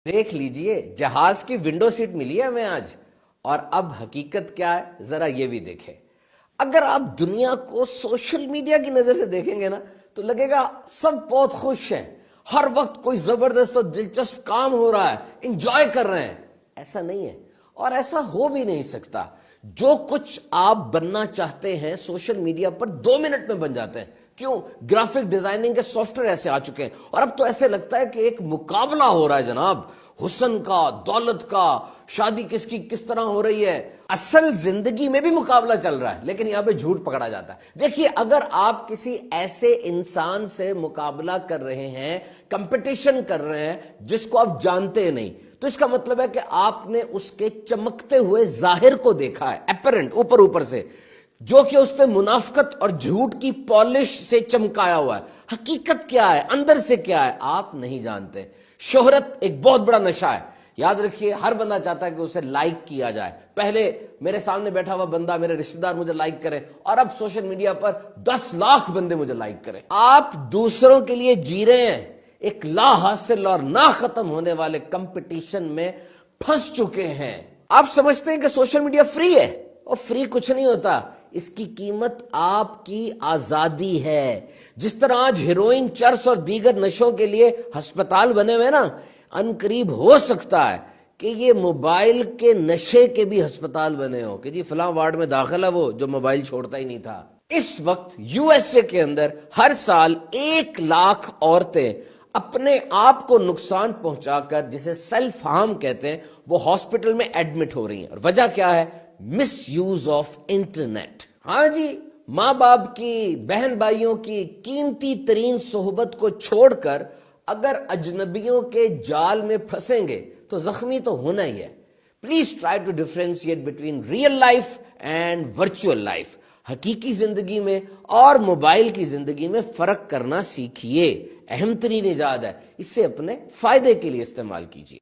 دیکھ لیجئے جہاز کی ونڈو سیٹ ملی ہے ہمیں آج، اور اب حقیقت کیا ہے ذرا یہ بھی دیکھیں۔ اگر آپ دنیا کو سوشل میڈیا کی نظر سے دیکھیں گے نا تو لگے گا سب بہت خوش ہیں، ہر وقت کوئی زبردست اور دلچسپ کام ہو رہا ہے، انجوائے کر رہے ہیں۔ ایسا نہیں ہے اور ایسا ہو بھی نہیں سکتا۔ جو کچھ آپ بننا چاہتے ہیں سوشل میڈیا پر 2 منٹ میں بن جاتے ہیں۔ کیوں؟ گرافک ڈیزائننگ کے سافٹ ویئر ایسے آ چکے ہیں، اور اب تو ایسے لگتا ہے کہ ایک مقابلہ ہو رہا ہے جناب، حسن کا، دولت کا، شادی کس کی کس طرح ہو رہی ہے۔ اصل زندگی میں بھی مقابلہ چل رہا ہے، لیکن یہاں پہ جھوٹ پکڑا جاتا ہے۔ دیکھیے، اگر آپ کسی ایسے انسان سے مقابلہ کر رہے ہیں، کمپٹیشن کر رہے ہیں جس کو آپ جانتے نہیں، تو اس کا مطلب ہے کہ آپ نے اس کے چمکتے ہوئے ظاہر کو دیکھا ہے، اپیرنٹ، اوپر سے، جو کہ اس نے منافقت اور جھوٹ کی پالش سے چمکایا ہوا ہے۔ حقیقت کیا ہے، اندر سے کیا ہے، آپ نہیں جانتے۔ شہرت ایک بہت بڑا نشہ ہے، یاد رکھیے، ہر بندہ چاہتا ہے کہ اسے لائک کیا جائے۔ پہلے میرے سامنے بیٹھا ہوا بندہ، میرے رشتہ دار مجھے لائک کرے، اور اب سوشل میڈیا پر 10 لاکھ بندے مجھے لائک کریں۔ آپ دوسروں کے لیے جی رہے ہیں، ایک لا حاصل اور نہ ختم ہونے والے کمپٹیشن میں پھنس چکے ہیں۔ آپ سمجھتے ہیں کہ سوشل میڈیا فری ہے، اور فری کچھ نہیں ہوتا، اس کی قیمت آپ کی آزادی ہے۔ جس طرح آج ہیروئن، چرس اور دیگر نشوں کے لیے ہسپتال بنے ہوئے نا، ان قریب ہو سکتا ہے کہ یہ موبائل کے نشے کے بھی ہسپتال بنے ہوں، کہ جی فلاں وارڈ میں داخل ہے وہ جو موبائل چھوڑتا ہی نہیں تھا۔ اس وقت یو ایس اے کے اندر ہر سال 1 لاکھ عورتیں اپنے آپ کو نقصان پہنچا کر، جسے سیلف ہارم کہتے ہیں، وہ ہاسپٹل میں ایڈمٹ ہو رہی ہیں۔ اور وجہ کیا ہے؟ مس یوز آف انٹرنیٹ۔ ہاں جی، ماں باپ کی، بہن بھائیوں کی قیمتی ترین صحبت کو چھوڑ کر اگر اجنبیوں کے جال میں پھنسیں گے تو زخمی تو ہونا ہی ہے۔ Please try to differentiate between real life and virtual life. حقیقی زندگی میں اور موبائل کی زندگی میں فرق کرنا سیکھیے۔ اہم ترین ایجاد ہے، اسے اپنے فائدے کے لیے استعمال کیجیے۔